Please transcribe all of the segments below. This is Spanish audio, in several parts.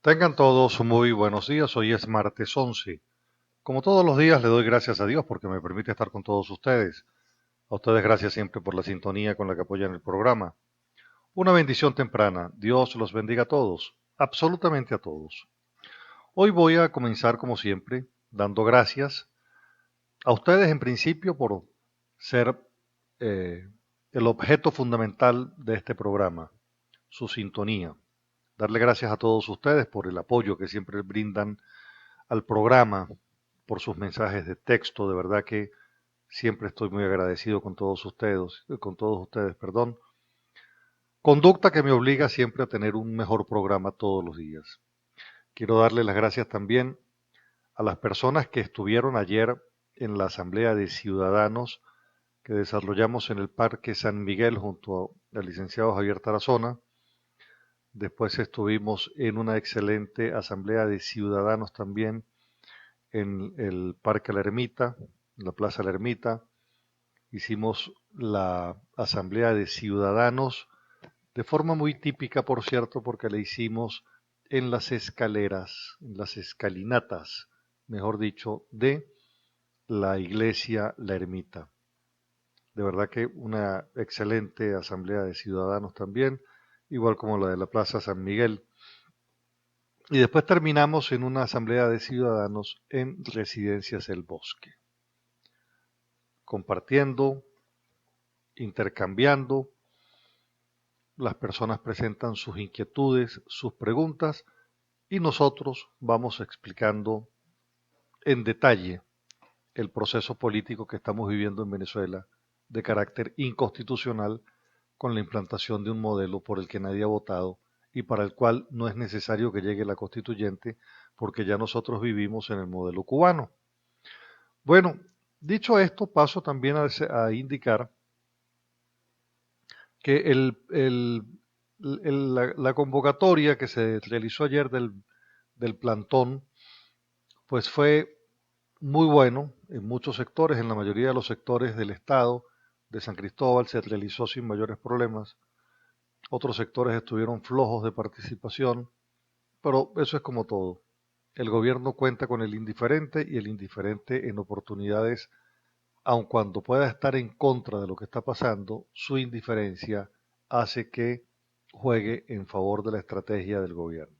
Tengan todos muy buenos días, hoy es martes 11. Como todos los días le doy gracias a Dios porque me permite estar con todos ustedes. A ustedes gracias siempre por la sintonía con la que apoyan el programa. Una bendición temprana, Dios los bendiga a todos, absolutamente a todos. Hoy voy a comenzar como siempre dando gracias a ustedes en principio por ser eh, el objeto fundamental de este programa, su sintonía. Darle gracias a todos ustedes por el apoyo que siempre brindan al programa, por sus mensajes de texto. De verdad que siempre estoy muy agradecido con todos ustedes, perdón. Conducta que me obliga siempre a tener un mejor programa todos los días. Quiero darle las gracias también a las personas que estuvieron ayer en la Asamblea de Ciudadanos que desarrollamos en el Parque San Miguel junto al licenciado Javier Tarazona. Después estuvimos en una excelente Asamblea de Ciudadanos también en el Parque La Ermita, en la Plaza La Ermita. Hicimos la Asamblea de Ciudadanos de forma muy típica, por cierto, porque la hicimos en las escaleras, en las escalinatas, mejor dicho, de la iglesia La Ermita. De verdad que una excelente Asamblea de Ciudadanos también, igual como la de la Plaza San Miguel. Y después terminamos en una Asamblea de Ciudadanos en Residencias El Bosque, compartiendo, intercambiando. Las personas presentan sus inquietudes, sus preguntas y nosotros vamos explicando en detalle el proceso político que estamos viviendo en Venezuela de carácter inconstitucional con la implantación de un modelo por el que nadie ha votado y para el cual no es necesario que llegue la constituyente porque ya nosotros vivimos en el modelo cubano. Bueno, dicho esto, paso también a indicar que la convocatoria que se realizó ayer del plantón, pues fue muy bueno en muchos sectores, en la mayoría de los sectores del estado de San Cristóbal se realizó sin mayores problemas. Otros sectores estuvieron flojos de participación, pero eso es como todo. El gobierno cuenta con el indiferente y el indiferente en oportunidades, aun cuando pueda estar en contra de lo que está pasando, su indiferencia hace que juegue en favor de la estrategia del gobierno.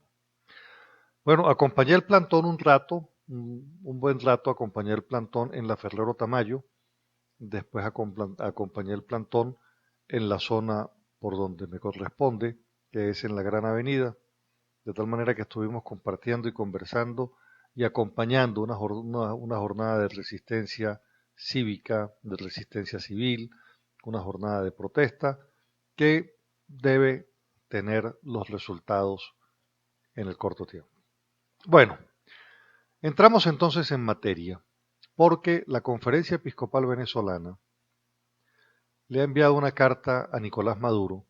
Bueno, acompañé el plantón un rato, un buen rato acompañé el plantón en la Ferrero Tamayo, después acompañé el plantón en la zona por donde me corresponde, que es en la Gran Avenida, de tal manera que estuvimos compartiendo y conversando y acompañando una jornada de resistencia cívica, de resistencia civil, una jornada de protesta que debe tener los resultados en el corto tiempo. Bueno, entramos entonces en materia, porque la Conferencia Episcopal Venezolana le ha enviado una carta a Nicolás Maduro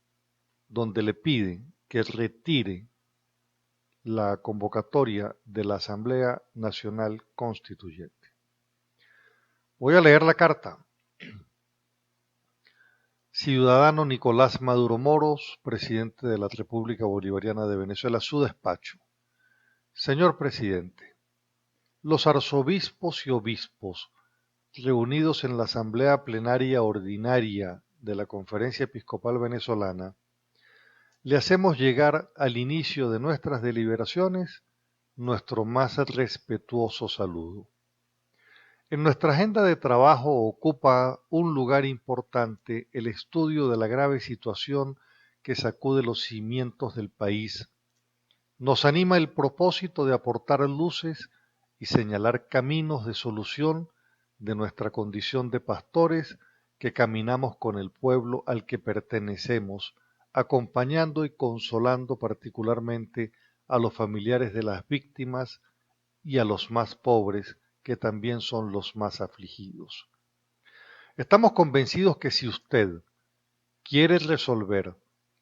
donde le pide que retire la convocatoria de la Asamblea Nacional Constituyente. Voy a leer la carta. Ciudadano Nicolás Maduro Moros, presidente de la República Bolivariana de Venezuela, su despacho. Señor presidente, los arzobispos y obispos reunidos en la Asamblea Plenaria Ordinaria de la Conferencia Episcopal Venezolana, le hacemos llegar al inicio de nuestras deliberaciones nuestro más respetuoso saludo. En nuestra agenda de trabajo ocupa un lugar importante el estudio de la grave situación que sacude los cimientos del país. Nos anima el propósito de aportar luces y señalar caminos de solución de nuestra condición de pastores que caminamos con el pueblo al que pertenecemos, acompañando y consolando particularmente a los familiares de las víctimas y a los más pobres, que también son los más afligidos. Estamos convencidos que si usted quiere resolver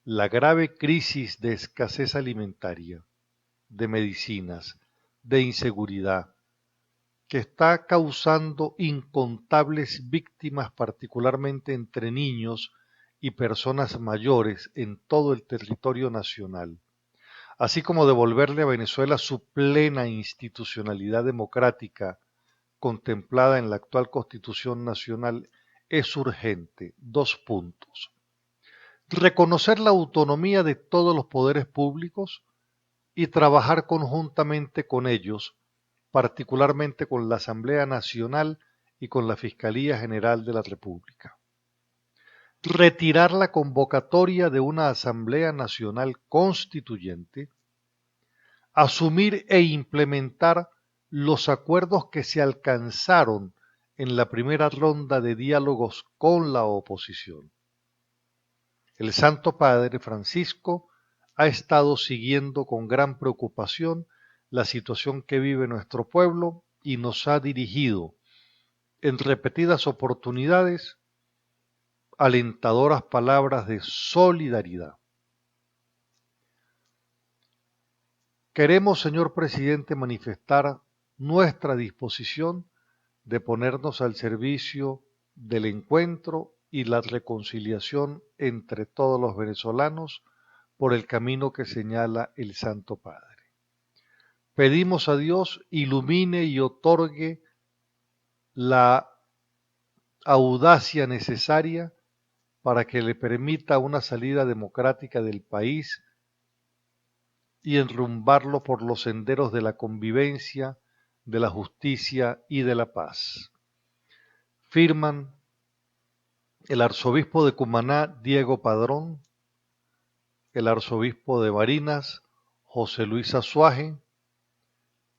la grave crisis de escasez alimentaria, de medicinas, de inseguridad, que está causando incontables víctimas, particularmente entre niños y personas mayores en todo el territorio nacional, así como devolverle a Venezuela su plena institucionalidad democrática contemplada en la actual Constitución Nacional, es urgente. Dos puntos. Reconocer la autonomía de todos los poderes públicos y trabajar conjuntamente con ellos, particularmente con la Asamblea Nacional y con la Fiscalía General de la República. Retirar la convocatoria de una Asamblea Nacional Constituyente, asumir e implementar los acuerdos que se alcanzaron en la primera ronda de diálogos con la oposición. El Santo Padre Francisco ha estado siguiendo con gran preocupación la situación que vive nuestro pueblo y nos ha dirigido en repetidas oportunidades alentadoras palabras de solidaridad. Queremos, señor presidente, manifestar nuestra disposición de ponernos al servicio del encuentro y la reconciliación entre todos los venezolanos por el camino que señala el Santo Padre. Pedimos a Dios ilumine y otorgue la audacia necesaria para que le permita una salida democrática del país y enrumbarlo por los senderos de la convivencia, de la justicia y de la paz. Firman el arzobispo de Cumaná, Diego Padrón, el arzobispo de Barinas, José Luis Azuaje,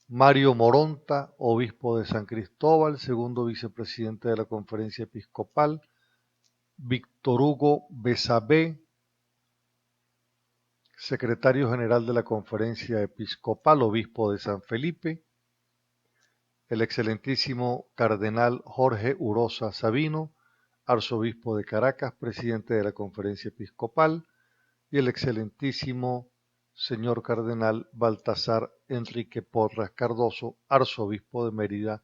Mario Moronta, obispo de San Cristóbal, segundo vicepresidente de la Conferencia Episcopal, Víctor Hugo Besabé, secretario general de la Conferencia Episcopal, obispo de San Felipe, el excelentísimo cardenal Jorge Urosa Sabino, arzobispo de Caracas, presidente de la Conferencia Episcopal, y el excelentísimo señor cardenal Baltasar Enrique Porras Cardoso, arzobispo de Mérida,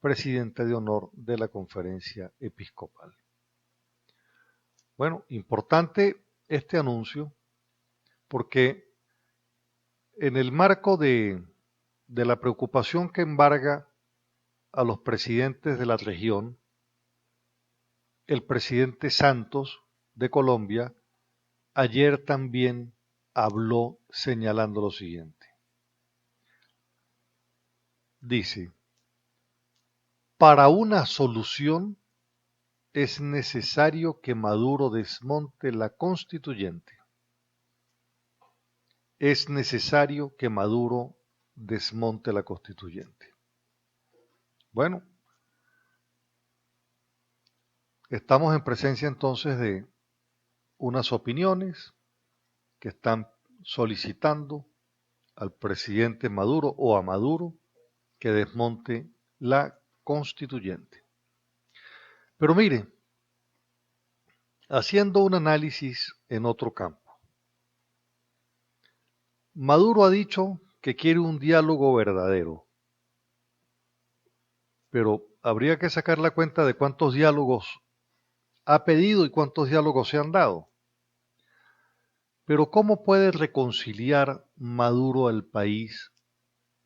presidente de honor de la Conferencia Episcopal. Bueno, importante este anuncio porque en el marco de la preocupación que embarga a los presidentes de la región, el presidente Santos de Colombia ayer también habló señalando lo siguiente. Dice, para una solución es necesario que Maduro desmonte la constituyente. Es necesario que Maduro desmonte la constituyente. Bueno, estamos en presencia entonces de unas opiniones que están solicitando al presidente Maduro o a Maduro que desmonte la constituyente. Pero mire, haciendo un análisis en otro campo, Maduro ha dicho que quiere un diálogo verdadero, pero habría que sacar la cuenta de cuántos diálogos ha pedido y cuántos diálogos se han dado. Pero ¿cómo puede reconciliar Maduro al país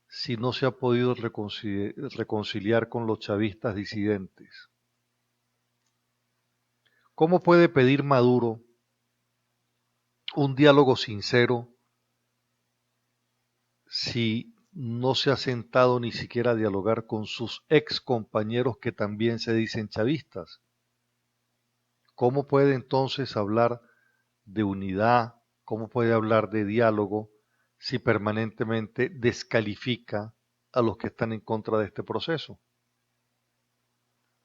si no se ha podido reconciliar con los chavistas disidentes? ¿Cómo puede pedir Maduro un diálogo sincero si no se ha sentado ni siquiera a dialogar con sus ex compañeros que también se dicen chavistas? ¿Cómo puede entonces hablar de unidad? ¿Cómo puede hablar de diálogo si permanentemente descalifica a los que están en contra de este proceso?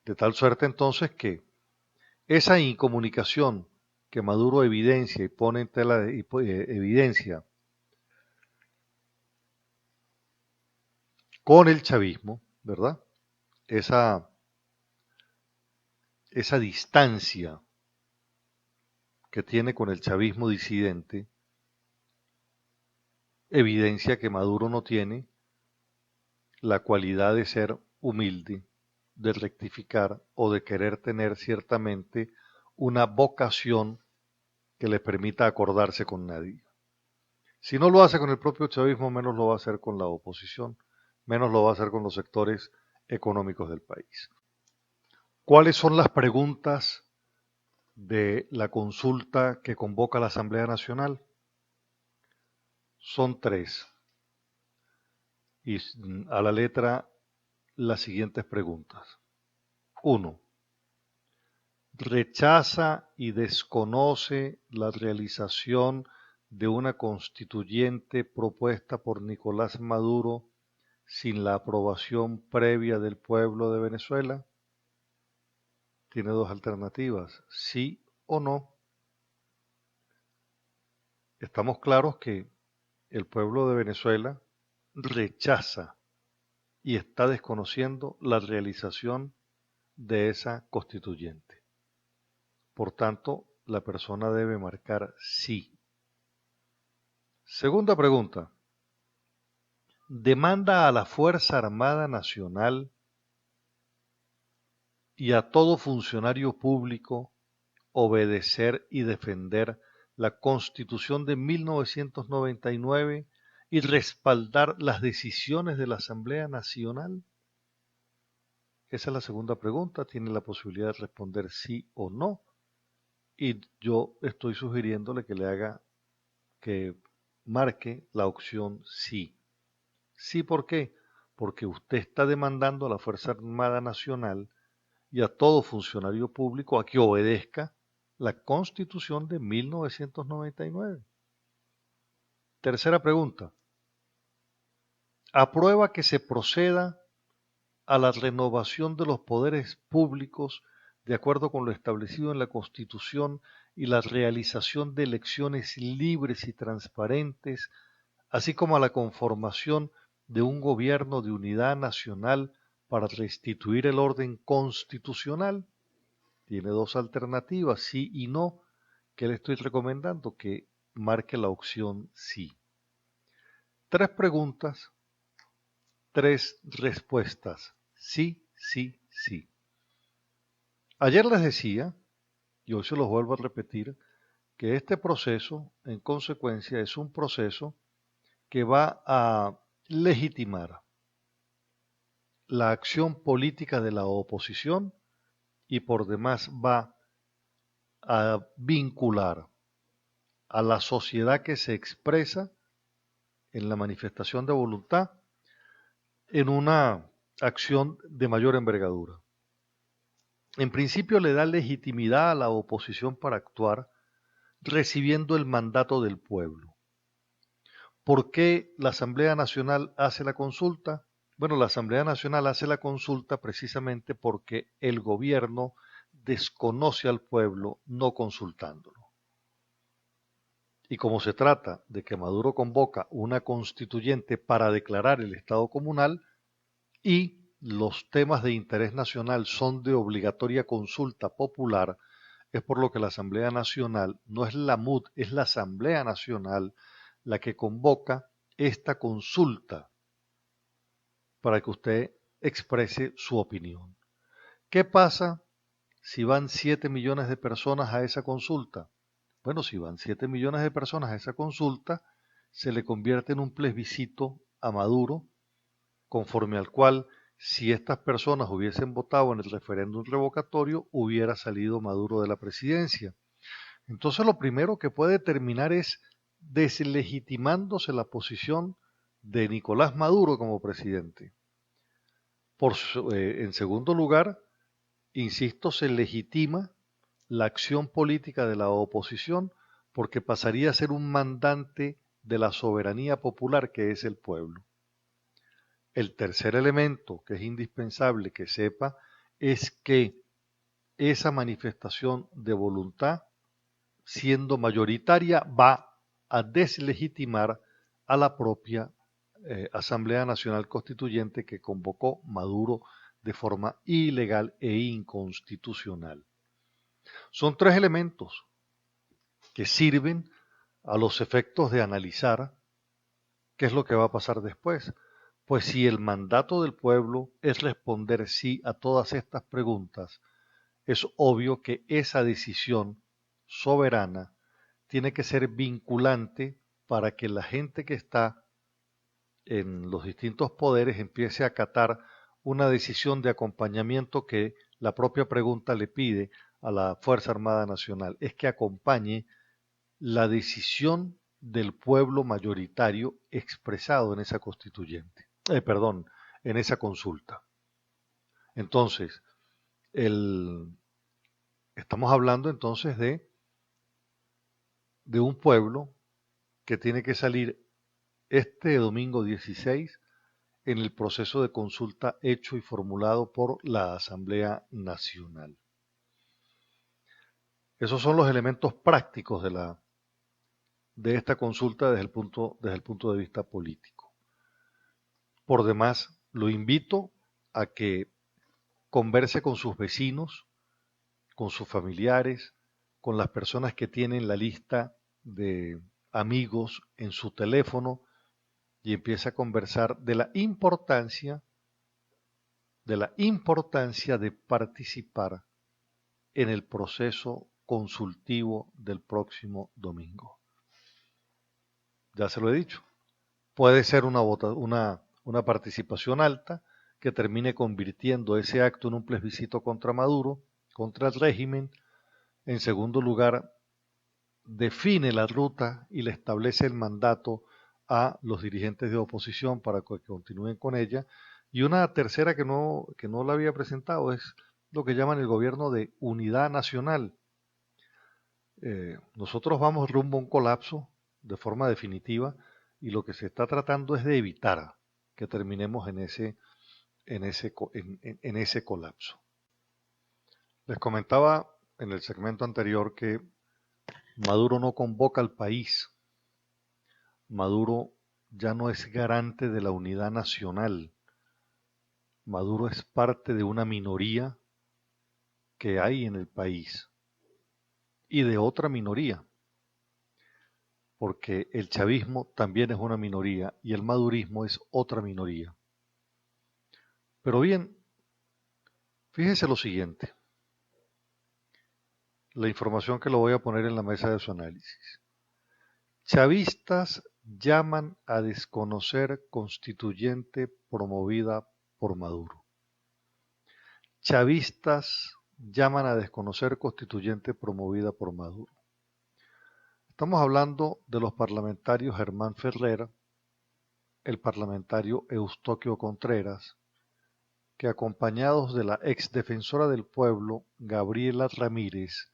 De tal suerte entonces que esa incomunicación que Maduro evidencia y pone en tela de evidencia con el chavismo, ¿verdad? Esa distancia que tiene con el chavismo disidente evidencia que Maduro no tiene la cualidad de ser humilde, de rectificar o de querer tener ciertamente una vocación que le permita acordarse con nadie. Si no lo hace con el propio chavismo, menos lo va a hacer con la oposición, menos lo va a hacer con los sectores económicos del país. ¿Cuáles son las preguntas de la consulta que convoca la Asamblea Nacional? Son tres. Y a la letra las siguientes preguntas. 1. Rechaza y desconoce la realización de una constituyente propuesta por Nicolás Maduro sin la aprobación previa del pueblo de Venezuela. Tiene dos alternativas, sí o no. Estamos claros que el pueblo de Venezuela rechaza y está desconociendo la realización de esa constituyente. Por tanto, la persona debe marcar sí. Segunda pregunta. Demanda a la Fuerza Armada Nacional y a todo funcionario público obedecer y defender la Constitución de 1999 y respaldar las decisiones de la Asamblea Nacional. Esa es la segunda pregunta. Tiene la posibilidad de responder sí o no. Y yo estoy sugiriéndole que marque la opción sí. Sí, ¿por qué? Porque usted está demandando a la Fuerza Armada Nacional y a todo funcionario público a que obedezca la Constitución de 1999. Tercera pregunta. ¿Aprueba que se proceda a la renovación de los poderes públicos de acuerdo con lo establecido en la Constitución y la realización de elecciones libres y transparentes, así como a la conformación de un gobierno de unidad nacional para restituir el orden constitucional? Tiene dos alternativas, sí y no, que le estoy recomendando que marque la opción sí. Tres preguntas, tres respuestas, sí, sí, sí. Ayer les decía, y hoy se los vuelvo a repetir, que este proceso, en consecuencia, es un proceso que va a legitimar la acción política de la oposición y por demás va a vincular a la sociedad que se expresa en la manifestación de voluntad en una acción de mayor envergadura. En principio le da legitimidad a la oposición para actuar recibiendo el mandato del pueblo. ¿Por qué la Asamblea Nacional hace la consulta? Bueno, la Asamblea Nacional hace la consulta precisamente porque el gobierno desconoce al pueblo no consultándolo. Y como se trata de que Maduro convoca una constituyente para declarar el Estado comunal y los temas de interés nacional son de obligatoria consulta popular, es por lo que la Asamblea Nacional, no es la MUD, es la Asamblea Nacional la que convoca esta consulta para que usted exprese su opinión. ¿Qué pasa si van 7 millones de personas a esa consulta? Bueno, si van 7 millones de personas a esa consulta, se le convierte en un plebiscito a Maduro, conforme al cual, si estas personas hubiesen votado en el referéndum revocatorio, hubiera salido Maduro de la presidencia. Entonces, lo primero que puede terminar es deslegitimándose la posición de Nicolás Maduro como presidente. En segundo lugar, insisto, se legitima la acción política de la oposición porque pasaría a ser un mandante de la soberanía popular que es el pueblo. El tercer elemento que es indispensable que sepa es que esa manifestación de voluntad, siendo mayoritaria, va a deslegitimar a la propia Asamblea Nacional Constituyente que convocó Maduro de forma ilegal e inconstitucional. Son tres elementos que sirven a los efectos de analizar qué es lo que va a pasar después. Pues si el mandato del pueblo es responder sí a todas estas preguntas, es obvio que esa decisión soberana tiene que ser vinculante para que la gente que está en los distintos poderes empiece a acatar una decisión de acompañamiento que la propia pregunta le pide a la Fuerza Armada Nacional, es que acompañe la decisión del pueblo mayoritario expresado en esa en esa consulta. Entonces, estamos hablando entonces de un pueblo que tiene que salir este domingo 16 en el proceso de consulta hecho y formulado por la Asamblea Nacional. Esos son los elementos prácticos de esta consulta desde el punto de vista político. Por demás, lo invito a que converse con sus vecinos, con sus familiares, con las personas que tienen la lista de amigos en su teléfono y empiece a conversar de la importancia de participar en el proceso consultivo del próximo domingo. Ya se lo he dicho, puede ser una participación alta que termine convirtiendo ese acto en un plebiscito contra Maduro, contra el régimen. En segundo lugar, define la ruta y le establece el mandato a los dirigentes de oposición para que continúen con ella. Y una tercera que no la había presentado es lo que llaman el gobierno de unidad nacional. Nosotros vamos rumbo a un colapso de forma definitiva y lo que se está tratando es de evitar que terminemos en ese colapso. Les comentaba en el segmento anterior que Maduro no convoca al país. Maduro ya no es garante de la unidad nacional. Maduro es parte de una minoría que hay en el país y de otra minoría, porque el chavismo también es una minoría y el madurismo es otra minoría. Pero bien, fíjese lo siguiente, la información que lo voy a poner en la mesa de su análisis. Chavistas llaman a desconocer constituyente promovida por Maduro. Chavistas llaman a desconocer constituyente promovida por Maduro. Estamos hablando de los parlamentarios Germán Ferrer, el parlamentario Eustoquio Contreras, que acompañados de la exdefensora del pueblo Gabriela Ramírez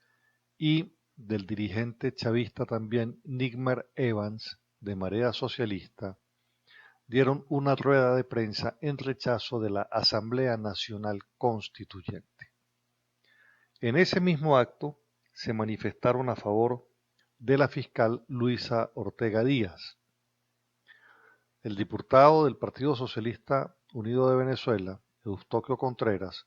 y del dirigente chavista también Nigmer Evans de Marea Socialista, dieron una rueda de prensa en rechazo de la Asamblea Nacional Constituyente. En ese mismo acto se manifestaron a favor de la fiscal Luisa Ortega Díaz. El diputado del Partido Socialista Unido de Venezuela, Eustoquio Contreras,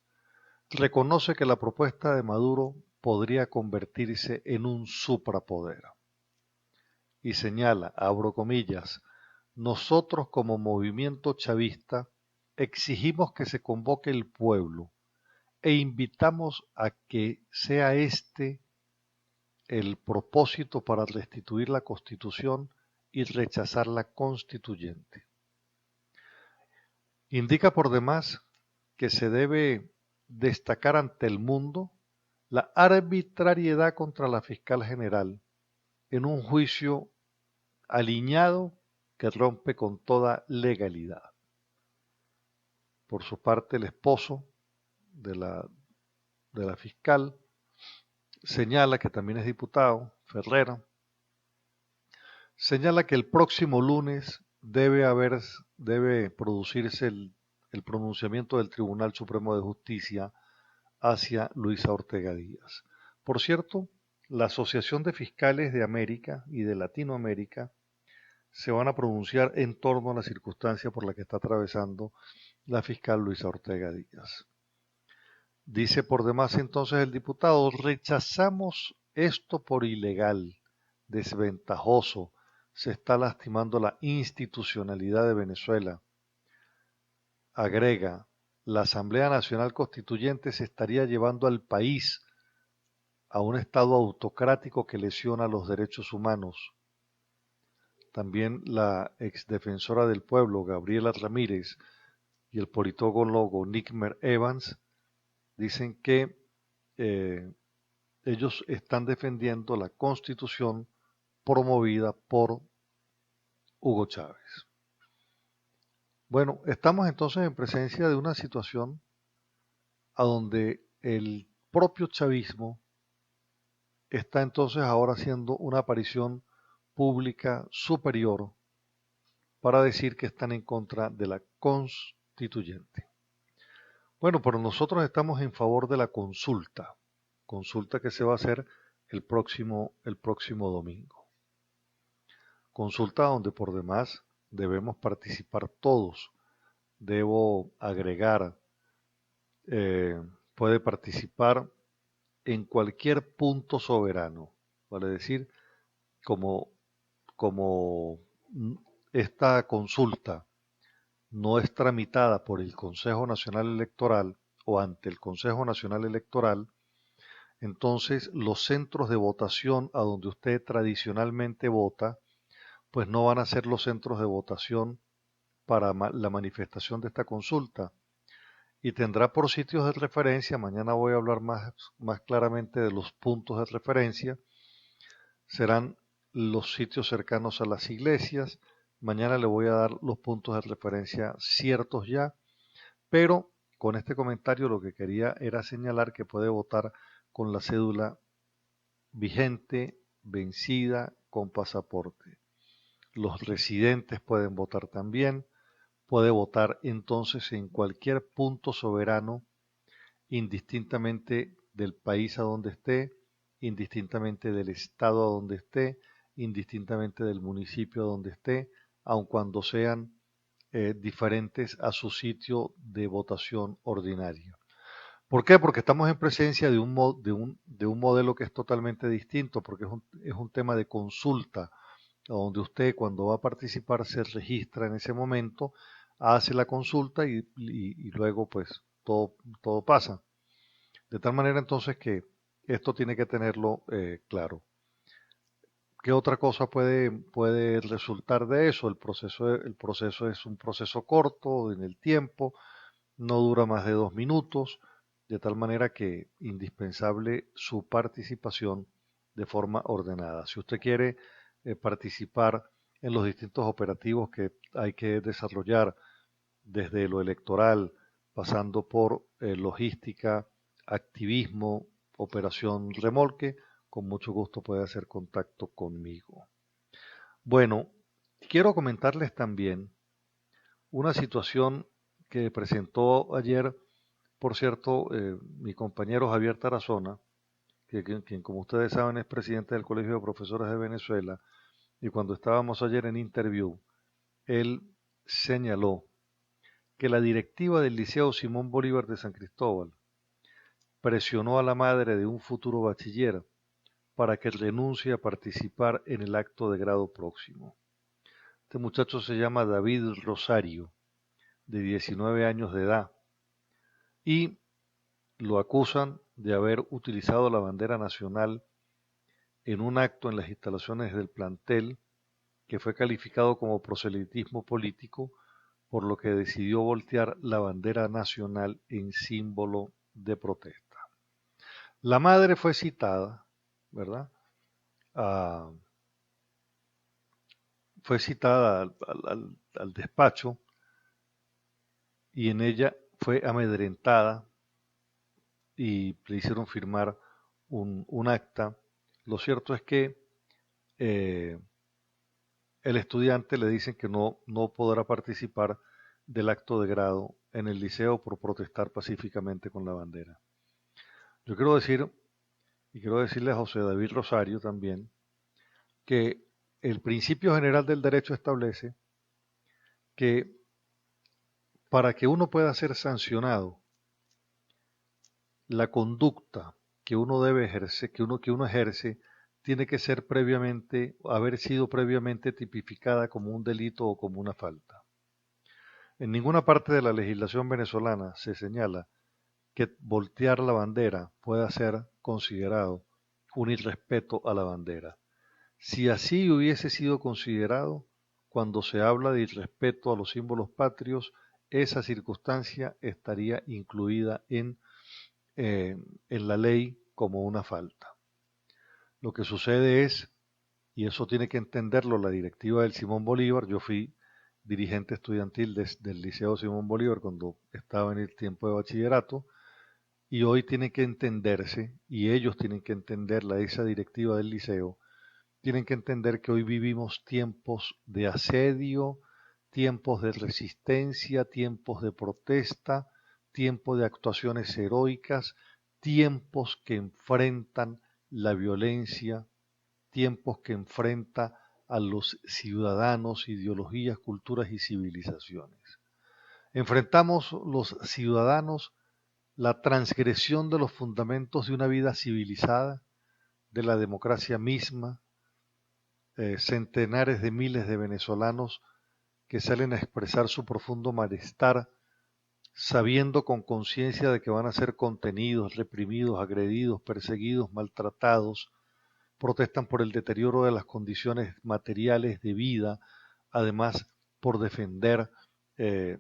reconoce que la propuesta de Maduro podría convertirse en un suprapoder. Y señala, abro comillas, nosotros como movimiento chavista exigimos que se convoque el pueblo e invitamos a que sea este el propósito para restituir la Constitución y rechazar la constituyente. Indica por demás que se debe destacar ante el mundo la arbitrariedad contra la fiscal general en un juicio aliñado que rompe con toda legalidad. Por su parte, el esposo de la fiscal señala, que también es diputado, Ferrera, señala que el próximo lunes debe producirse el pronunciamiento del Tribunal Supremo de Justicia hacia Luisa Ortega Díaz. Por cierto, la Asociación de Fiscales de América y de Latinoamérica se van a pronunciar en torno a la circunstancia por la que está atravesando la fiscal Luisa Ortega Díaz. Dice por demás entonces el diputado, rechazamos esto por ilegal, desventajoso, se está lastimando la institucionalidad de Venezuela. Agrega, la Asamblea Nacional Constituyente se estaría llevando al país a un estado autocrático que lesiona los derechos humanos. también la exdefensora del pueblo, Gabriela Ramírez, y el politólogo Nickmer Evans, dicen que ellos están defendiendo la Constitución promovida por Hugo Chávez. Bueno, estamos entonces en presencia de una situación a donde el propio chavismo está entonces ahora haciendo una aparición pública superior para decir que están en contra de la constituyente. Bueno, pero nosotros estamos en favor de la consulta que se va a hacer el próximo domingo. Consulta donde por demás debemos participar todos. Debo agregar, puede participar en cualquier punto soberano, vale decir, como esta consulta no es tramitada por el Consejo Nacional Electoral o ante el Consejo Nacional Electoral, entonces los centros de votación a donde usted tradicionalmente vota, pues no van a ser los centros de votación para la manifestación de esta consulta, y tendrá por sitios de referencia, mañana voy a hablar más claramente de los puntos de referencia, serán los sitios cercanos a las iglesias. Mañana le voy a dar los puntos de referencia ciertos ya, pero con este comentario lo que quería era señalar que puede votar con la cédula vigente, vencida, con pasaporte. Los residentes pueden votar también. Puede votar entonces en cualquier punto soberano, indistintamente del país a donde esté, indistintamente del estado a donde esté, indistintamente del municipio a donde esté, aun cuando sean diferentes a su sitio de votación ordinario. ¿Por qué? Porque estamos en presencia de un modelo que es totalmente distinto, porque es un tema de consulta, donde usted cuando va a participar se registra en ese momento, hace la consulta y luego pues todo pasa. De tal manera entonces que esto tiene que tenerlo claro. ¿Qué otra cosa puede resultar de eso? El proceso es un proceso corto en el tiempo, no dura más de 2 minutos, de tal manera que indispensable su participación de forma ordenada. Si usted quiere participar en los distintos operativos que hay que desarrollar desde lo electoral, pasando por logística, activismo, operación remolque, con mucho gusto puede hacer contacto conmigo. Bueno, quiero comentarles también una situación que presentó ayer, por cierto, mi compañero Javier Tarazona, quien como ustedes saben es presidente del Colegio de Profesores de Venezuela, y cuando estábamos ayer en interview, él señaló que la directiva del Liceo Simón Bolívar de San Cristóbal presionó a la madre de un futuro bachiller para que renuncie a participar en el acto de grado próximo. Este muchacho se llama David Rosario, de 19 años de edad, y lo acusan de haber utilizado la bandera nacional en un acto en las instalaciones del plantel que fue calificado como proselitismo político, por lo que decidió voltear la bandera nacional en símbolo de protesta. La madre fue citada, ¿verdad? Fue citada al despacho y en ella fue amedrentada y le hicieron firmar un acta. Lo cierto es que el estudiante le dicen que no podrá participar del acto de grado en el liceo por protestar pacíficamente con la bandera. Yo quiero decir, y quiero decirle a José David Rosario también, que el principio general del derecho establece que para que uno pueda ser sancionado, la conducta que uno debe ejercer, que uno ejerce, tiene que ser haber sido previamente tipificada como un delito o como una falta. En ninguna parte de la legislación venezolana se señala que voltear la bandera pueda ser considerado un irrespeto a la bandera. Si así hubiese sido considerado, cuando se habla de irrespeto a los símbolos patrios, esa circunstancia estaría incluida en la ley como una falta. Lo que sucede es, y eso tiene que entenderlo la directiva del Simón Bolívar, yo fui dirigente estudiantil del Liceo Simón Bolívar cuando estaba en el tiempo de bachillerato, y hoy tiene que entenderse, y ellos tienen que entender, esa directiva del liceo, tienen que entender que hoy vivimos tiempos de asedio, tiempos de resistencia, tiempos de protesta, tiempos de actuaciones heroicas, tiempos que enfrentan la violencia, tiempos que enfrenta a los ciudadanos, ideologías, culturas y civilizaciones. Enfrentamos los ciudadanos la transgresión de los fundamentos de una vida civilizada, de la democracia misma, centenares de miles de venezolanos que salen a expresar su profundo malestar, sabiendo con conciencia de que van a ser contenidos, reprimidos, agredidos, perseguidos, maltratados, protestan por el deterioro de las condiciones materiales de vida, además por defender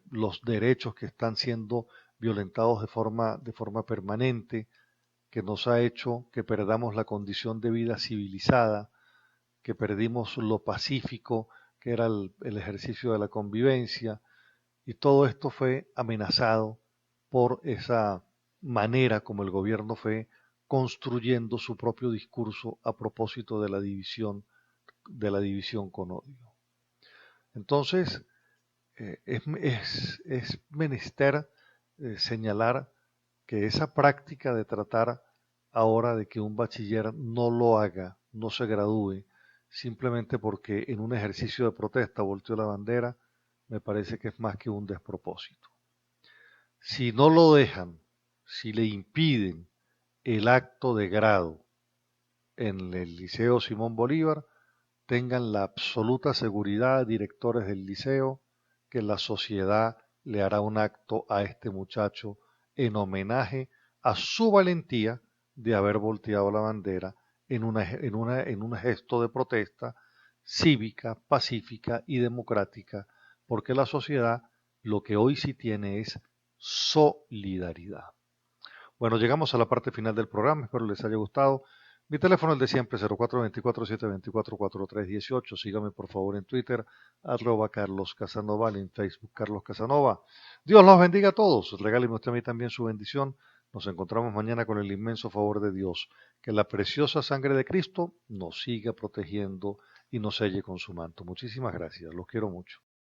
los derechos que están siendo violentados de forma permanente, que nos ha hecho que perdamos la condición de vida civilizada, que perdimos lo pacífico, que era el ejercicio de la convivencia, y todo esto fue amenazado por esa manera como el gobierno fue construyendo su propio discurso a propósito de la división con odio. Entonces, es menester señalar que esa práctica de tratar ahora de que un bachiller no lo haga, no se gradúe, simplemente porque en un ejercicio de protesta volteó la bandera, me parece que es más que un despropósito. Si no lo dejan, si le impiden el acto de grado en el Liceo Simón Bolívar, tengan la absoluta seguridad, directores del liceo, que la sociedad le hará un acto a este muchacho en homenaje a su valentía de haber volteado la bandera en un gesto de protesta cívica, pacífica y democrática, porque la sociedad lo que hoy sí tiene es solidaridad. Bueno, llegamos a la parte final del programa, espero les haya gustado. Mi teléfono es el de siempre, 0424-724-4318. Sígame por favor en Twitter, @Carlos Casanova, en Facebook Carlos Casanova. Dios los bendiga a todos. Regáleme usted a mí también su bendición. Nos encontramos mañana con el inmenso favor de Dios. Que la preciosa sangre de Cristo nos siga protegiendo y nos selle con su manto. Muchísimas gracias. Los quiero mucho.